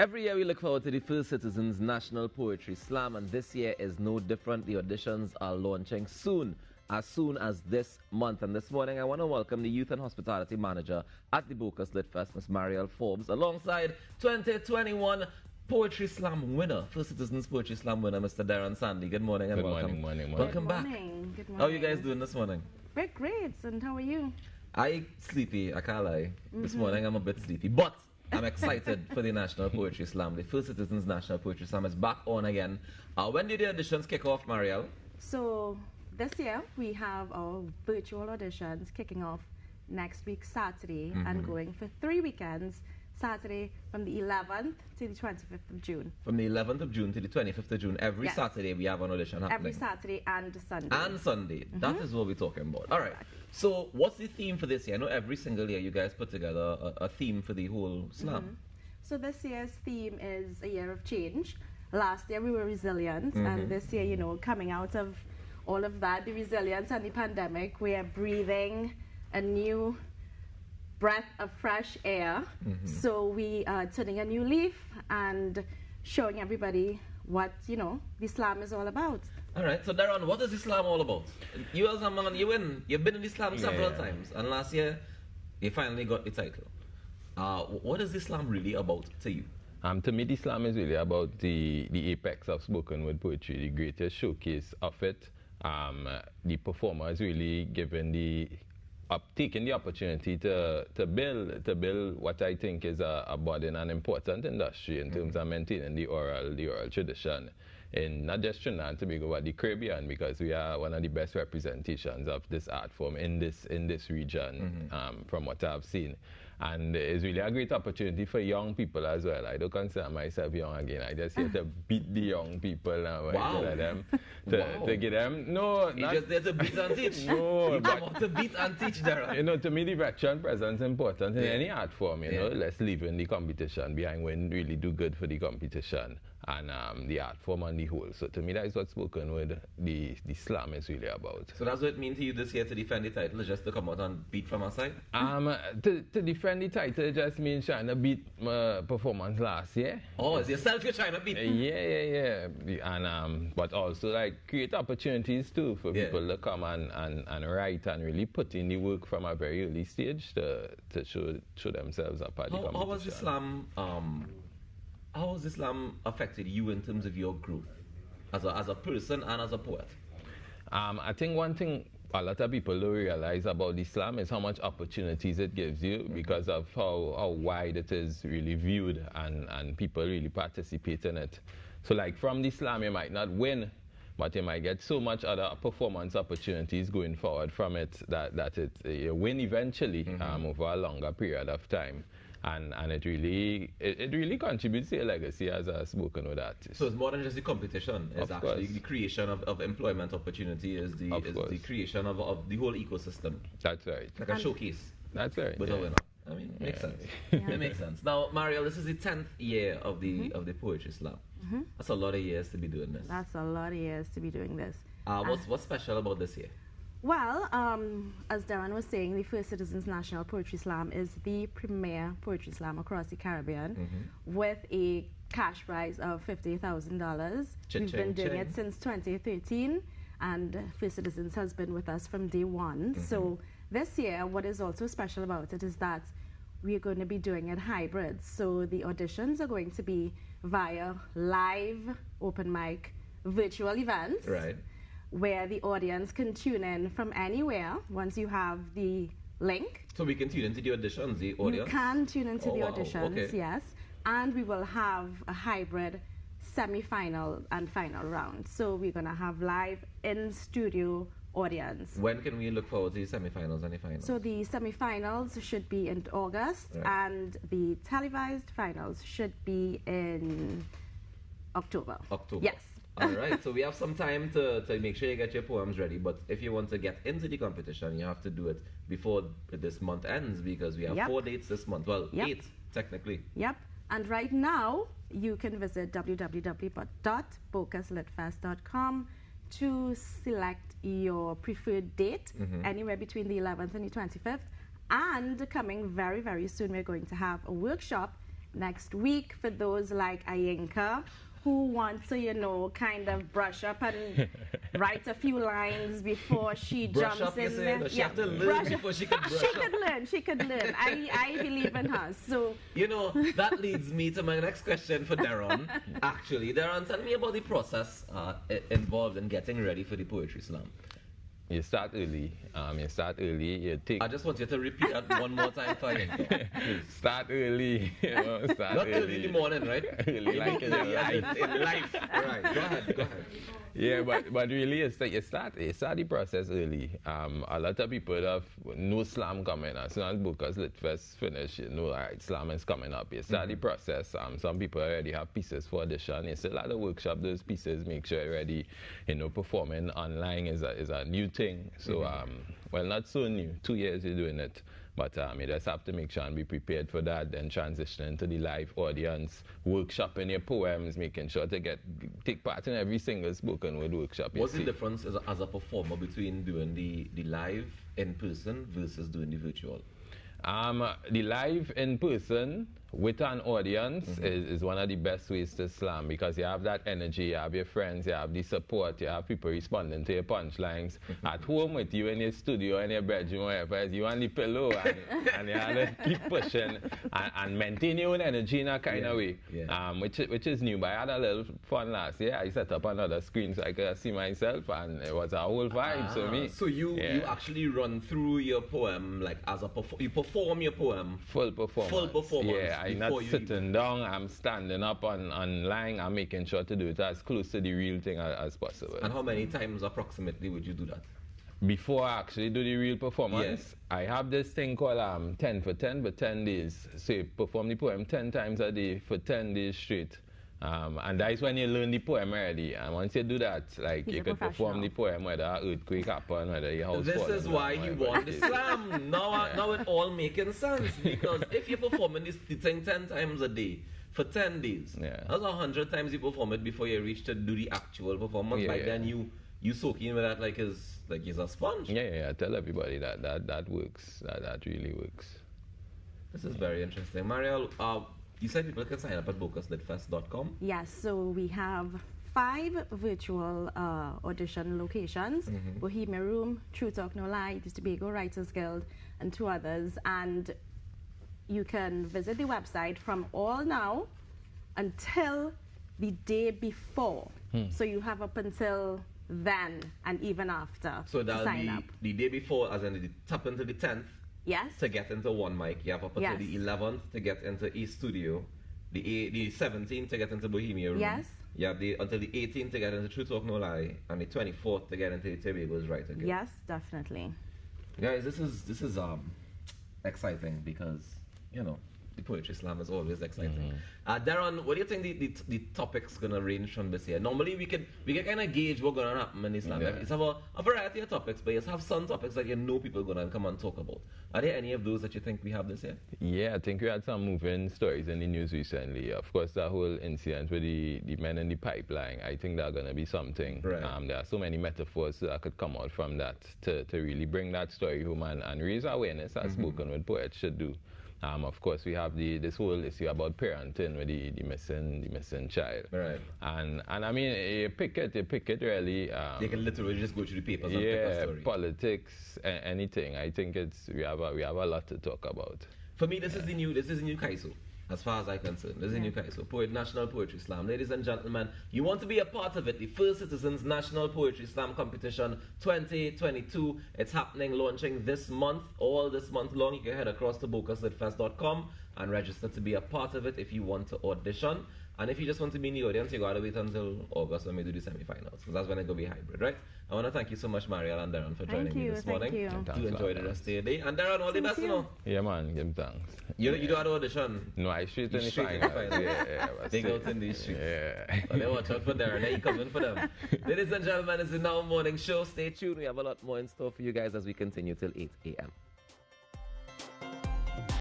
Every year we look forward to the First Citizens National Poetry Slam, and this year is no different. The auditions are launching soon as this month. And this morning I want to welcome the Youth and Hospitality Manager at the Bocas Lit Fest, Ms. Marielle Forbes, alongside 2021 Poetry Slam winner, First Citizens Poetry Slam winner, Mr. Darren Sandy. Good morning and welcome. Morning. Welcome back. Good morning. How are you guys doing this morning? We're great, and how are you? I sleepy, I can't lie. This morning I'm a bit sleepy, but I'm excited for the National Poetry Slam. The First Citizens National Poetry Slam is back on again. When did the auditions kick off, Marielle? So this year we have our virtual auditions kicking off next week Saturday and going for 3 weekends. Saturday from the 11th to the 25th of June. From the 11th of June to the 25th of June, every Saturday we have an audition happening. Every Saturday and Sunday. And Sunday. That is what we're talking about. All right. So what's the theme for this year? I know every single year you guys put together a theme for the whole slam. So this year's theme is a year of change. Last year we were resilient, and this year, you know, coming out of all of that, the resilience and the pandemic, we are breathing a new breath of fresh air. So we are turning a new leaf and showing everybody what, you know, the slam is all about. All right, so Darren, what is the slam all about? You've been in the slam several times, and last year you finally got the title. What is the slam really about to you? To me, the slam is really about the apex of spoken word poetry, the greatest showcase of it. The performer is really given taking the opportunity to build what I think is a budding and important industry in terms of maintaining the oral tradition in not just Trinidad and Tobago but the Caribbean, because we are one of the best representations of this art form in this region, from what I've seen. And it's really a great opportunity for young people as well. I don't consider myself young again. I just here to beat the young people now. Wow. To get them. No, you just there to beat and teach. No, you come out to beat and teach, Darren. You know, to me the veteran presence is important in any art form. You know, let's leave in the competition behind when really do good for the competition and the art form on the whole. So to me that is what spoken word the slam is really about. So that's what it means to you this year to defend the title, just to come out and beat from our side? To defend the title just means trying to beat my performance last year. Oh, it's yourself you're trying to beat? Yeah. And but also like create opportunities too for people to come and write and really put in the work from a very early stage to show themselves up at the competition. How has Islam affected you in terms of your growth as a person and as a poet? I think one thing a lot of people don't realize about Islam is how much opportunities it gives you because of how wide it is really viewed and people really participate in it. So like from the Islam you might not win, but you might get so much other performance opportunities going forward from it that you win eventually over a longer period of time. And it really contributes to your legacy as a spoken word artist. So it's more than just the competition. It's actually the creation of employment opportunity, is the creation of the whole ecosystem. That's right. Like a showcase. That's right. With a winner. I mean, it makes sense. It makes sense. Now, Marielle, this is the 10th year of the Poetry Slam. That's a lot of years to be doing this. That's a lot of years to be doing this. What's special about this year? Well, as Darren was saying, the First Citizens National Poetry Slam is the premier poetry slam across the Caribbean with a cash prize of $50,000. We've been doing it since 2013, and First Citizens has been with us from day one. So this year, what is also special about it is that we are going to be doing it hybrid. So the auditions are going to be via live open mic virtual events. Right. Where the audience can tune in from anywhere once you have the link. So we can tune into the auditions, the audience? You can tune into the auditions, okay. yes. And we will have a hybrid semi-final and final round. So we're going to have live in-studio audience. When can we look forward to the semi-finals and the finals? So the semi-finals should be in August, and the televised finals should be in October. Yes. All right, so we have some time to make sure you get your poems ready, but if you want to get into the competition, you have to do it before this month ends, because we have 4 dates this month. Well, 8, technically. Yep. And right now, you can visit www.bocaslitfest.com to select your preferred date, anywhere between the 11th and the 25th. And coming very, very soon, we're going to have a workshop next week for those like Ayinka who want to, you know, kind of brush up and write a few lines before she Brush jumps up, you in say? there. No, she have to learn before she can brush She up. could learn. She could learn. I believe in her. So You know, that leads me to my next question for Darren. Actually, Darren, tell me about the process involved in getting ready for the Poetry Slam. You start early. You take. I just want you to repeat that one more time for Ayinka. Start early. You know, start Not early in the morning, right? Early like in life. in life. Right, go ahead. Yeah, but really, you start the process early. A lot of people have no slam coming. As soon as Booker's Lit Fest finish, you know, all right, slam is coming up. You start the process. Some people already have pieces for audition. It's a lot of workshop. Those pieces make sure you're ready. You know, performing online is a new thing. So, well, not so new. 2 years you're doing it. But you just have to make sure and be prepared for that, then transition into the live audience, workshopping your poems, making sure to take part in every single spoken word workshop. What's the difference as a performer between doing the live in person versus doing the virtual? The live in person with an audience is one of the best ways to slam, because you have that energy, you have your friends, you have the support, you have people responding to your punchlines. At home with you in your studio, in your bedroom, wherever, you on the pillow and you have to keep pushing and maintain your own energy in a kind of way, which is new. But I had a little fun last year. I set up another screen so I could see myself, and it was a whole vibe. So you actually run through your poem like as a you perform your poem. Full performance. Full performance. Yeah, I'm not sitting down, I'm standing up and lying. I'm making sure to do it as close to the real thing as possible. And how many times approximately would you do that? Before I actually do the real performance, I have this thing called 10 for 10 for 10 days. So you perform the poem 10 times a day for 10 days straight. And that's when you learn the poem already. And once you do that, like you could perform the poem whether an earthquake happen, whether your house This is why you won the slam. Now it all making sense, because if you're performing this thing 10 times a day for 10 days, that's 100 times you perform it before you reach to do the actual performance. By then you soak in with that like it's a sponge. Yeah. I tell everybody that works. That really works. This is very interesting. Mariel, you said people can sign up at bocuslitfest.com? yes, so we have 5 virtual audition locations: Bohemia Room, True Talk No Lie, the Tobago Writers Guild, and 2 others. And you can visit the website from all now until the day before. So you have up until then and even after so to sign up. The day before, as in the top until the 10th. Yes. To get into one mic, you have up until the 11th to get into a studio, the 17th to get into Bohemia Room. Yes. You have until the 18th to get into True Talk No Lie, and the 24th to get into the Tobago's Writer Guild. Yes, definitely. Guys, this is exciting, because you know the Poetry Slam is always exciting. Darren, what do you think the topics gonna range from this year? Normally we can kind of gauge what's gonna happen in the Slam. It's have a variety of topics, but you have some topics that you know people gonna come and talk about. Are there any of those that you think we have this year? Yeah, I think we had some moving stories in the news recently. Of course, that whole incident with the men in the pipeline, I think that's gonna be something. Right. There are so many metaphors that could come out from that to really bring that story home and raise awareness, as spoken word poets should do. Of course, we have this whole issue about parenting with the missing child. Right. And I mean, you pick it really. They can literally just go through the papers and pick a story. Politics, anything. I think we have a lot to talk about. For me, this is the new Kaiso. As far as I'm concerned, this is a new Kaiso, National Poetry Slam. Ladies and gentlemen, you want to be a part of it, the First Citizens National Poetry Slam Competition 2022. It's happening, launching this month, all this month long. You can head across to bocuslitfest.com and register to be a part of it if you want to audition. And if you just want to be in the audience, you gotta wait until August when we do the semi-finals, because that's when it's gonna be hybrid, right? I want to thank you so much, Mariel and Darren, for joining me this morning. Thank you. Do enjoy the rest of your day. And Darren, all the best, you know. Yeah, man, give thanks. You do an audition? No, I straight in the Straight final. in the final. Yeah, They go out in these streets. Yeah. Well, they watch out for Darren. He coming for them. Ladies and gentlemen, it's the Now Morning Show. Stay tuned. We have a lot more in store for you guys as we continue till 8 a.m.